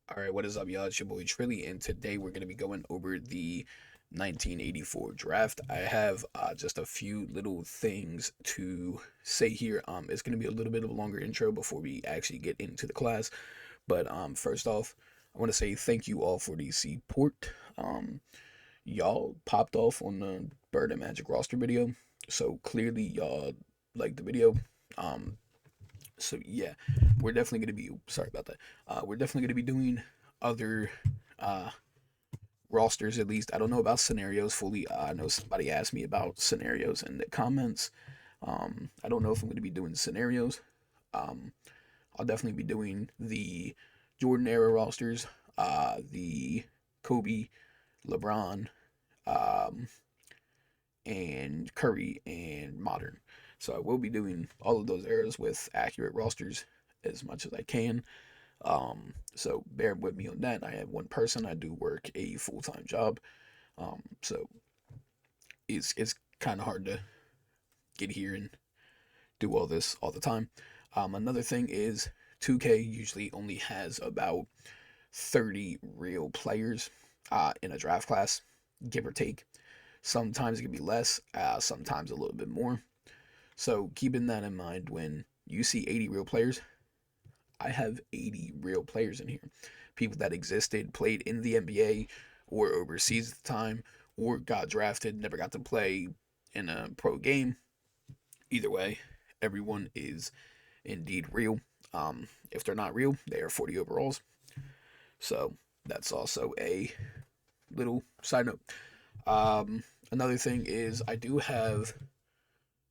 All right, what is up, y'all? It's your boy Trilly, and today we're going to be going over the 1984 draft. I have just a few little things to say here. It's going to be a little bit of a longer intro before we actually get into the class. But first off, I want to say thank you all for the support. Y'all popped off on the Bird and Magic roster video, so clearly y'all like the video. Um, so yeah, we're definitely gonna be sorry about that. We're definitely gonna be doing other uh rosters at least. I don't know about scenarios fully. I know somebody asked me about scenarios in the comments. I don't know if I'm gonna be doing scenarios. Um, I'll definitely be doing the Jordan era rosters, the Kobe, LeBron, um, and Curry and modern. So I will be doing all of those eras with accurate rosters as much as I can. So bear with me on that. I have one person. I do work a full time job. So it's kind of hard to get here and do all this all the time. Another thing is 2K usually only has about 30 real players in a draft class, give or take. Sometimes it can be less, sometimes a little bit more. So keeping that in mind, when you see 80 real players, I have 80 real players in here. People that existed, played in the NBA or overseas at the time, or got drafted, never got to play in a pro game. Either way, everyone is indeed real. If they're not real, they are 40 overalls. So that's also a little side note. Another thing is I do have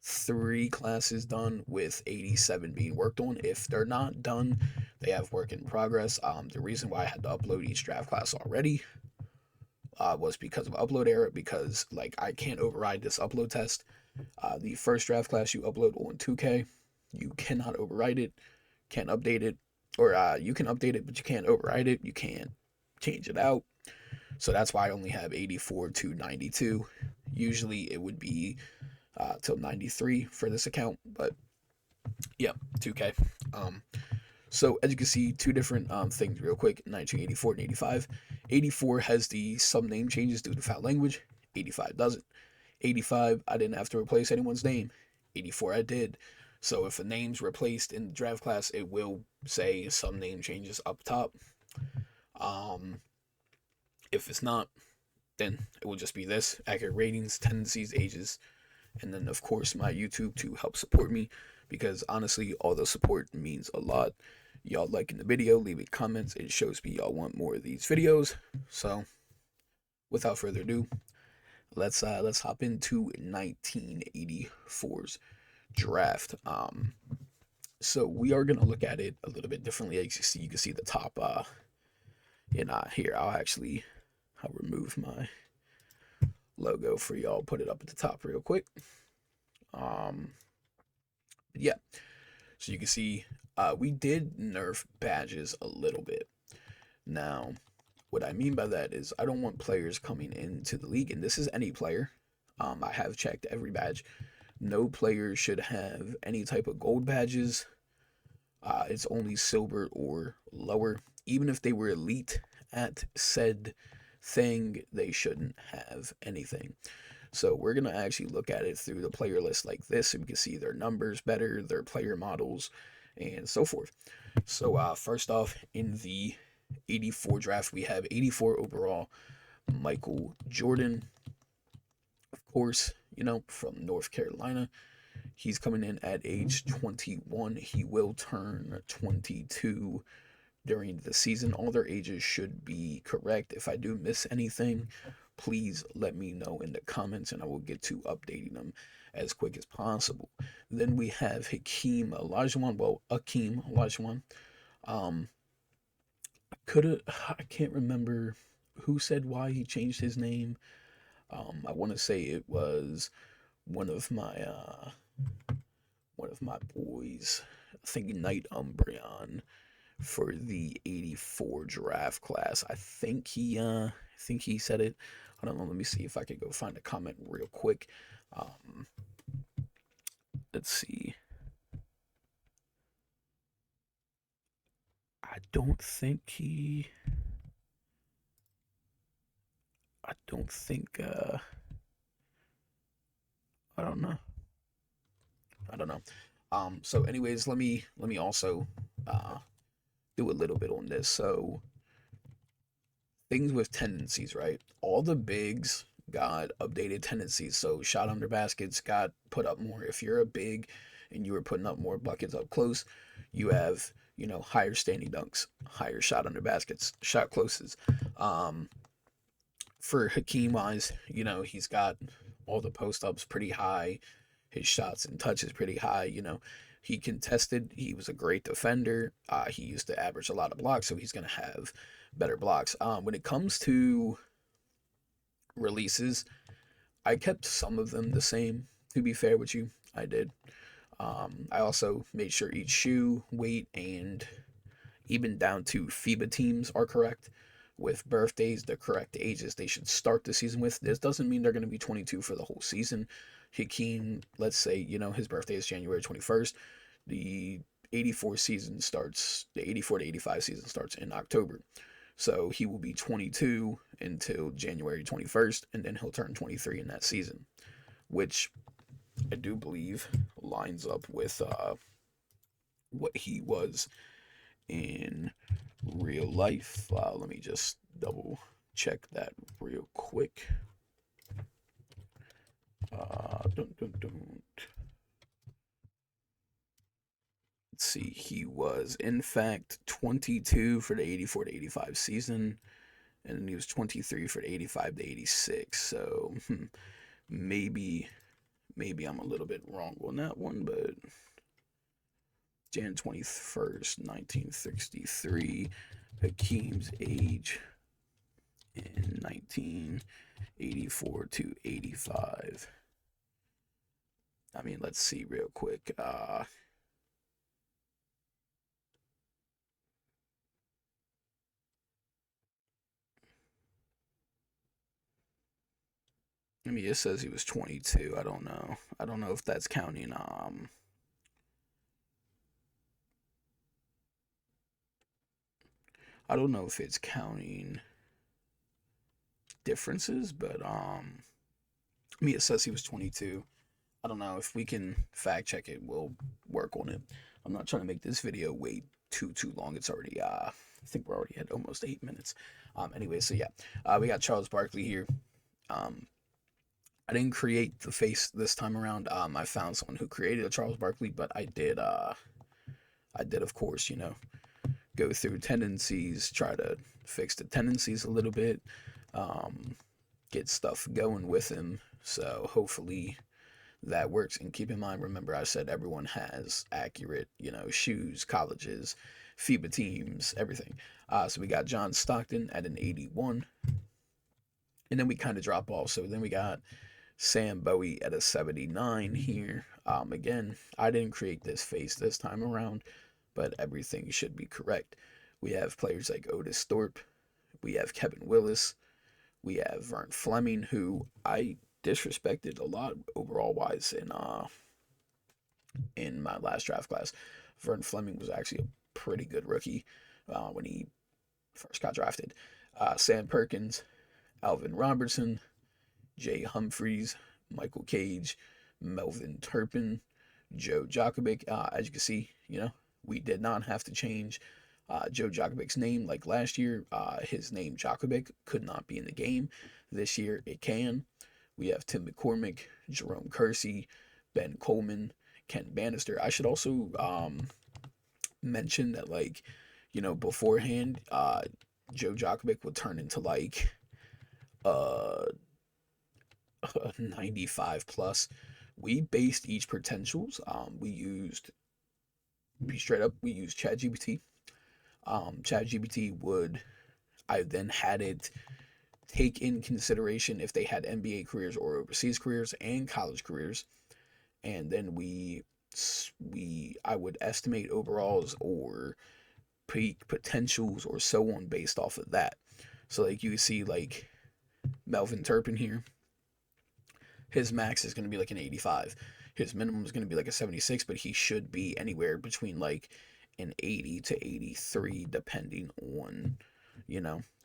three classes done with 87 being worked on. If they're not done, they have work in progress. The reason why I had to upload each draft class already was because of upload error, because like I can't override this upload test. The first draft class you upload on 2K, you cannot override it, can't update it, or you can update it, but you can't override it. You can't change it out. So that's why I only have 84 to 92. Usually it would be till 93 for this account, but yeah, 2K. Um, so as you can see, two different things real quick, 1984 and 85. 84 has the some name changes due to foul language. 85 doesn't. 85, I didn't have to replace anyone's name. 84, I did. So if a name's replaced in the draft class, it will say some name changes up top. Um, if it's not, then it will just be this accurate ratings, tendencies, ages, and then of course my YouTube to help support me, because honestly all the support means a lot. Y'all liking the video, leaving comments, it shows me y'all want more of these videos. So without further ado, let's hop into 1984's draft. So we are gonna look at it a little bit differently. As you can see the top and here I'll remove my logo for y'all, put it up at the top real quick. um yeah, so you can see we did nerf badges a little bit. Now, what I mean by that is I don't want players coming into the league, and this is any player. I have checked every badge. No player should have any type of gold badges. It's only silver or lower. Even if they were elite at said thing, they shouldn't have anything. So we're going to actually look at it through the player list like this, so we can see their numbers better, their player models, and so forth. So first off, in the 84 draft, we have 84 overall, Michael Jordan, of course, from North Carolina. He's coming in at age 21. He will turn 22 during the season. All their ages should be correct. If I do miss anything, please let me know in the comments and I will get to updating them as quick as possible. Then we have Akeem Olajuwon. Um, I can't remember who said why he changed his name. I want to say it was one of my uh, one of my boys. I think Knight Umbreon for the 84 draft class. I think he said it. I don't know. Let me see if I could go find a comment real quick. Um, let's see. don't think he. I don't think. I don't know. I don't know. So, anyways, let me also do a little bit on this. So, things with tendencies, right? All the bigs got updated tendencies. So shot under baskets got put up more. If you're a big and you were putting up more buckets up close, you have, higher standing dunks, higher shot under baskets, shot closes. Um, for Hakeem wise, he's got all the post ups pretty high, his shots and touches pretty high. He contested. He was a great defender. He used to average a lot of blocks, so he's gonna have better blocks. When it comes to releases, I kept some of them the same. To be fair with you, I did. I also made sure each shoe, weight, and even down to FIBA teams are correct. With birthdays, the correct ages they should start the season with. This doesn't mean they're going to be 22 for the whole season. Hakeem, let's say, his birthday is January 21st. The 84 season starts, the 84 to 85 season starts in October. So he will be 22 until January 21st, and then he'll turn 23 in that season, which I do believe lines up with what he was in real life. Let me just double check that real quick. Dun, dun, dun. Let's see, he was in fact 22 for the 84 to 85 season, and then he was 23 for the 85 to 86. So maybe I'm a little bit wrong on that one, but Jan 21st, 1963, Hakeem's age in 1984 to 85. I mean, let's see real quick. I mean, it says he was 22. I don't know. I don't know if that's counting. I don't know if it's counting differences, but I mean, it says he was 22. I don't know if we can fact check it. We'll work on it. I'm not trying to make this video wait too long. It's already I think we're already at almost 8 minutes. Anyway, so yeah, we got Charles Barkley here. I didn't create the face this time around. I found someone who created a Charles Barkley, but I did of course, go through tendencies, try to fix the tendencies a little bit, get stuff going with him. So hopefully that works. And keep in mind, remember I said everyone has accurate, shoes, colleges, FIBA teams, everything. So we got John Stockton at an 81, and then we kind of drop off. So then we got Sam Bowie at a 79 here. Again, I didn't create this face this time around, but everything should be correct. We have players like Otis Thorpe. We have Kevin Willis. We have Vern Fleming, who I disrespected a lot overall wise in my last draft class. Vern Fleming was actually a pretty good rookie when he first got drafted. Sam Perkins, Alvin Robertson, Jay Humphries, Michael Cage, Melvin Turpin, Joe Djokovic. As you can see, we did not have to change Joe Djokovic's name like last year. His name Djokovic could not be in the game. This year it can. We have Tim McCormick, Jerome Kersey, Ben Coleman, Ken Bannister. I should also mention that, beforehand, Joe Djokovic would turn into uh 95 plus. We based each potentials. We used ChatGPT. ChatGPT would I then had it take in consideration if they had NBA careers or overseas careers and college careers, and then I would estimate overalls or peak potentials or so on based off of that. So you see Melvin Turpin here, his max is going to be like an 85. His minimum is going to be like a 76, but he should be anywhere between an 80 to 83, depending on,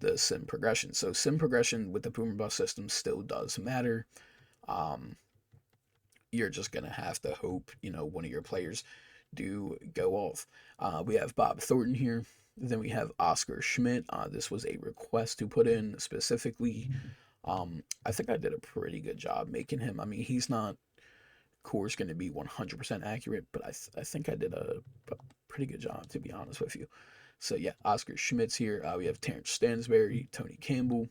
the sim progression. So sim progression with the boomer bust system still does matter. Um, you're just gonna have to hope, one of your players do go off. We have Bob Thornton here. Then we have Oscar Schmidt. This was a request to put in specifically. I think I did a pretty good job making him. I mean, he's not, of course, going to be 100% accurate, but I think I did a pretty good job, to be honest with you. So, yeah, Oscar Schmidt's here. We have Terrence Stansberry, Tony Campbell,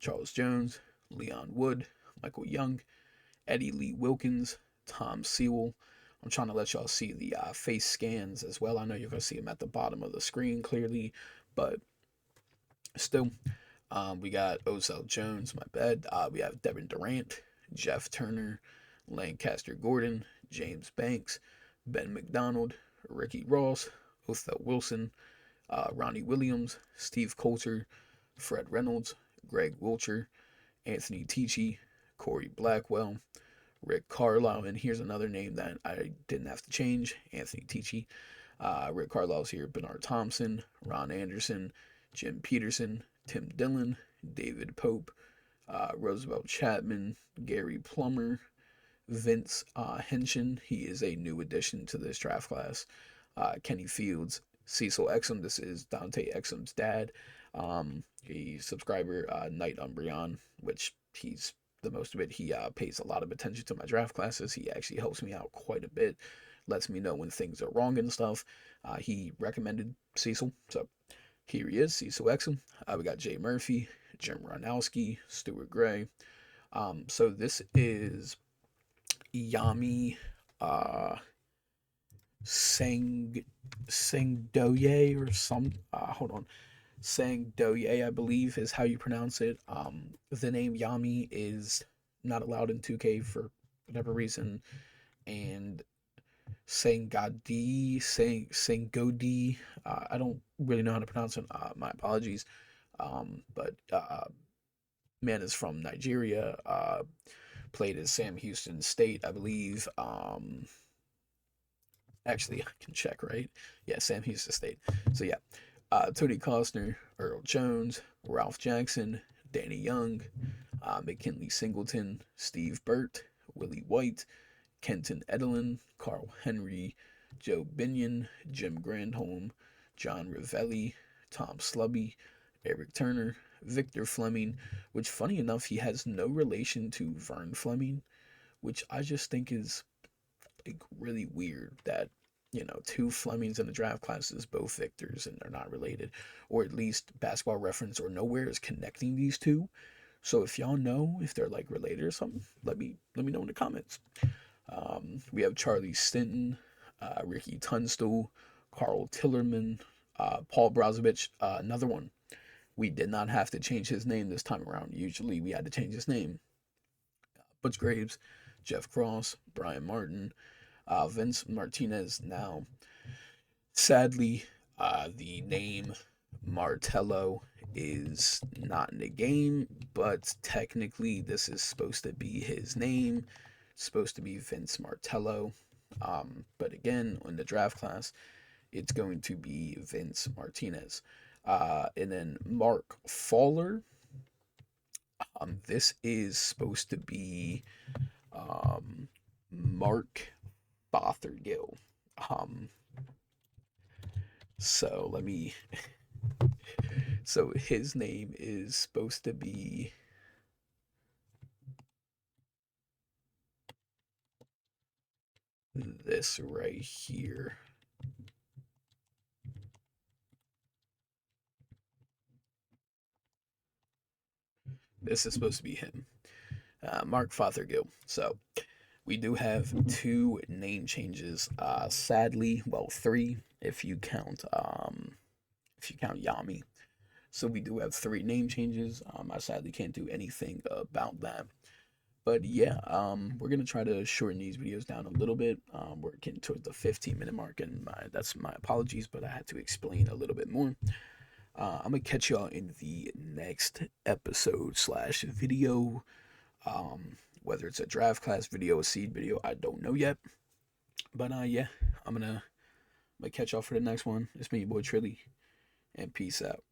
Charles Jones, Leon Wood, Michael Young, Eddie Lee Wilkins, Tom Sewell. I'm trying to let y'all see the face scans as well. I know you're going to see them at the bottom of the screen clearly, but still, we got Ozell Jones, my bad. We have Devin Durant, Jeff Turner, Lancaster Gordon, James Banks, Ben McDonald, Ricky Ross, Othell Wilson, Ronnie Williams, Steve Coulter, Fred Reynolds, Greg Wilcher, Anthony Tichy, Corey Blackwell, Rick Carlisle, and here's another name that I didn't have to change, Anthony Tichy. Rick Carlisle's here, Bernard Thompson, Ron Anderson, Jim Peterson, Tim Dillon, David Pope, Roosevelt Chapman, Gary Plummer, Vince Henshin. He is a new addition to this draft class. Kenny Fields, Cecil Exum. This is Dante Exum's dad. A subscriber, Knight Umbreon, which he's the most of it. He pays a lot of attention to my draft classes. He actually helps me out quite a bit, lets me know when things are wrong and stuff. He recommended Cecil, so here he is, Cecil Exum. We got Jay Murphy, Jim Ronowski, Stuart Gray. So this is Yami Sangdoye or some. Hold on. Sangdoye, I believe, is how you pronounce it. The name Yami is not allowed in 2K for whatever reason, and Sangodi. I don't really know how to pronounce it. My apologies. But man is from Nigeria. Played at Sam Houston State, I believe. Actually, I can check, right? Yeah, Sam Houston State. So yeah, Tony Costner, Earl Jones, Ralph Jackson, Danny Young, McKinley Singleton, Steve Burt, Willie White, Kenton Edelin, Carl Henry, Joe Binion, Jim Grandholm, John Ravelli, Tom Slubby, Eric Turner, Victor Fleming, which funny enough, he has no relation to Vern Fleming, which I just think is like really weird that two Flemings in the draft classes, both Victors, and they're not related, or at least Basketball Reference or Nowhere is connecting these two. So if y'all know if they're like related or something, let me know in the comments. We have Charlie Stinton, Ricky Tunstall, Carl Tillerman, Paul Brozovic, another one. We did not have to change his name this time around. Usually we had to change his name. Butch Graves, Jeff Cross, Brian Martin, Vince Martinez. Now, sadly, the name Martello is not in the game, but technically this is supposed to be his name. It's supposed to be Vince Martello. But again, in the draft class, it's going to be Vince Martinez. And then Mark Fowler. This is supposed to be Mark Fothergill. So let me. So his name is supposed to be. This right here. This is supposed to be him, Mark Fothergill. So we do have two name changes. Sadly, well, three if you count Yami. So we do have three name changes. I sadly can't do anything about that. But yeah, we're gonna try to shorten these videos down a little bit. We're getting towards the 15-minute mark, and that's my apologies, but I had to explain a little bit more. I'm gonna catch y'all in the next episode slash video. Whether it's a draft class video, a seed video, I don't know yet. But yeah, I'm gonna I'm gonna catch y'all for the next one. It's been your boy Trilly, and peace out.